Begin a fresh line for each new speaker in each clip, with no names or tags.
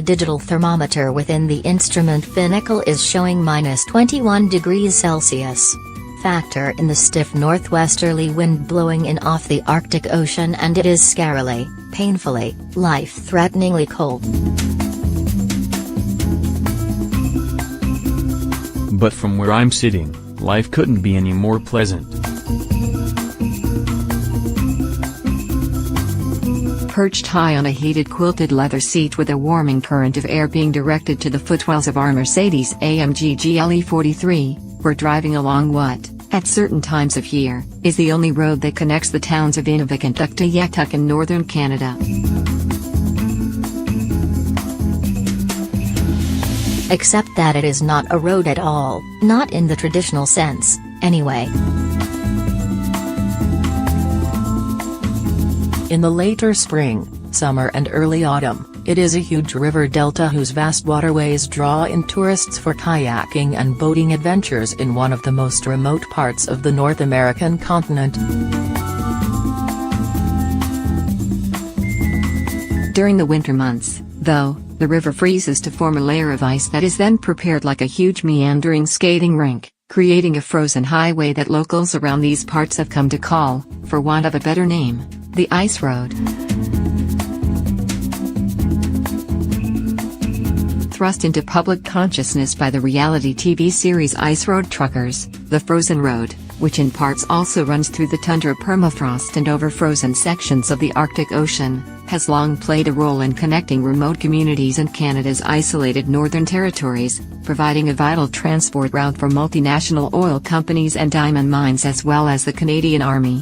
The digital thermometer within the instrument binnacle is showing -21 degrees Celsius. Factor in the stiff northwesterly wind blowing in off the Arctic Ocean and it is scarily, painfully, life-threateningly cold.
But from where I'm sitting, life couldn't be any more pleasant.
Perched high on a heated quilted leather seat with a warming current of air being directed to the footwells of our Mercedes-AMG GLE 43, we're driving along what, at certain times of year, is the only road that connects the towns of Inuvik and Tuktoyaktuk in northern Canada.
Except that it is not a road at all, not in the traditional sense, anyway.
In the later spring, summer and early autumn, it is a huge river delta whose vast waterways draw in tourists for kayaking and boating adventures in one of the most remote parts of the North American continent.
During the winter months, though, the river freezes to form a layer of ice that is then prepared like a huge meandering skating rink, creating a frozen highway that locals around these parts have come to call, for want of a better name, the Ice Road. Thrust into public consciousness by the reality TV series Ice Road Truckers, the Frozen Road, which in parts also runs through the tundra permafrost and over frozen sections of the Arctic Ocean, has long played a role in connecting remote communities and Canada's isolated northern territories, providing a vital transport route for multinational oil companies and diamond mines as well as the Canadian Army.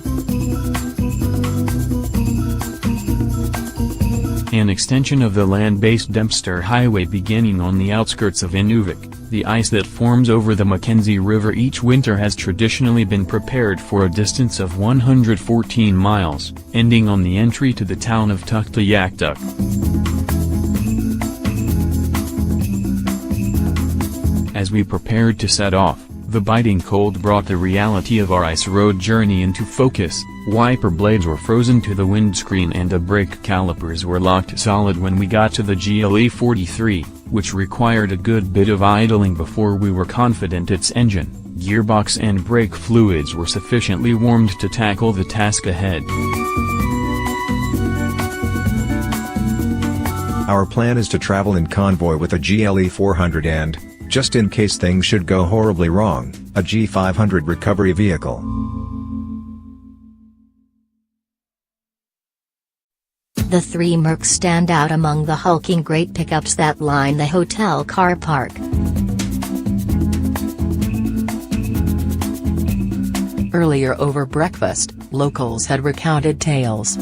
An extension of the land-based Dempster Highway beginning on the outskirts of Inuvik, the ice that forms over the Mackenzie River each winter has traditionally been prepared for a distance of 114 miles, ending on the entry to the town of Tuktoyaktuk. As we prepared to set off, the biting cold brought the reality of our ice road journey into focus. Wiper blades were frozen to the windscreen and the brake calipers were locked solid when we got to the GLE 43, which required a good bit of idling before we were confident its engine, gearbox and brake fluids were sufficiently warmed to tackle the task ahead.
Our plan is to travel in convoy with a GLE 400 and, just in case things should go horribly wrong, a G500 recovery vehicle.
The three Mercs stand out among the hulking great pickups that line the hotel car park.
Earlier over breakfast, locals had recounted tales.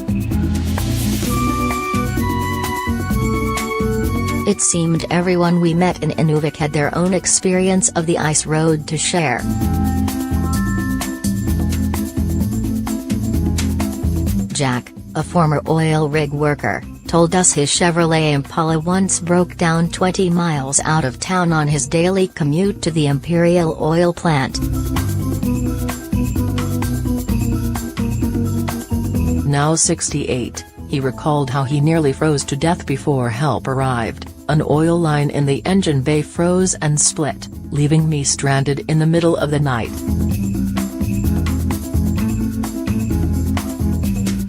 It seemed everyone we met in Inuvik had their own experience of the ice road to share. Jack, a former oil rig worker, told us his Chevrolet Impala once broke down 20 miles out of town on his daily commute to the Imperial Oil plant.
Now 68, he recalled how he nearly froze to death before help arrived. An oil line in the engine bay froze and split, leaving me stranded in the middle of the night.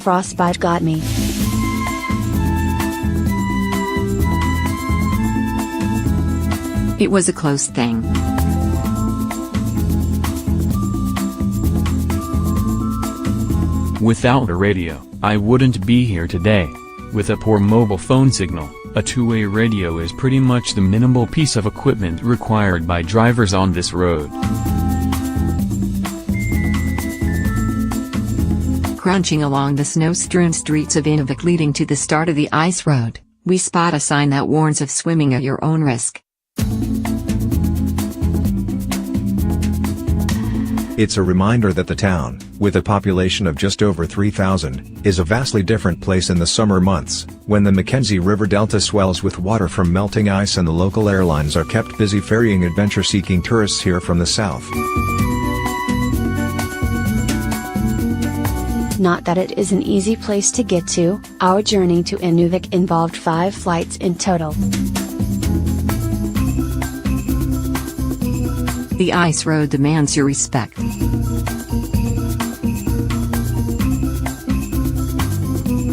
Frostbite got me.
It was a close thing.
Without a radio, I wouldn't be here today. With a poor mobile phone signal, a two-way radio is pretty much the minimal piece of equipment required by drivers on this road.
Crunching along the snow-strewn streets of Inuvik leading to the start of the ice road, we spot a sign that warns of swimming at your own risk.
It's a reminder that the town, with a population of just over 3,000, is a vastly different place in the summer months, when the Mackenzie River Delta swells with water from melting ice and the local airlines are kept busy ferrying adventure-seeking tourists here from the south.
Not that it is an easy place to get to, our journey to Inuvik involved 5 flights in total.
The ice road demands your respect.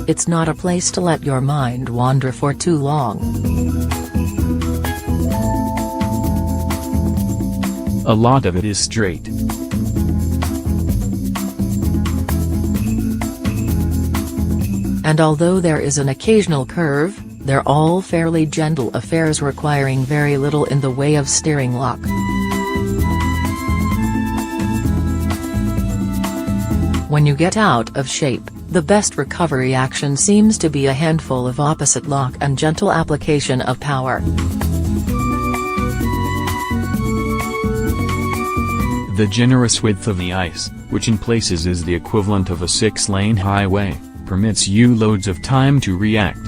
It's not a place to let your mind wander for too long.
A lot of it is straight.
And although there is an occasional curve, they're all fairly gentle affairs requiring very little in the way of steering luck. When you get out of shape, the best recovery action seems to be a handful of opposite lock and gentle application of power.
The generous width of the ice, which in places is the equivalent of a 6-lane highway, permits you loads of time to react.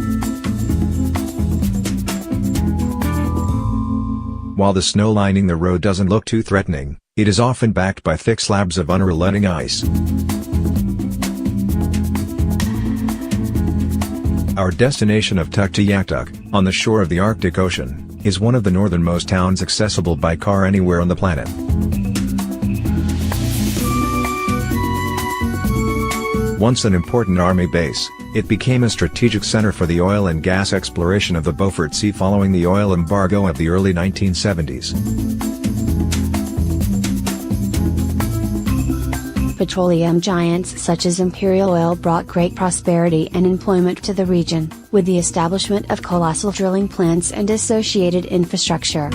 While the snow lining the road doesn't look too threatening, it is often backed by thick slabs of unrelenting ice. Our destination of Tuktoyaktuk, on the shore of the Arctic Ocean, is one of the northernmost towns accessible by car anywhere on the planet. Once an important army base, it became a strategic center for the oil and gas exploration of the Beaufort Sea following the oil embargo of the early 1970s.
Petroleum giants such as Imperial Oil brought great prosperity and employment to the region, with the establishment of colossal drilling plants and associated infrastructure.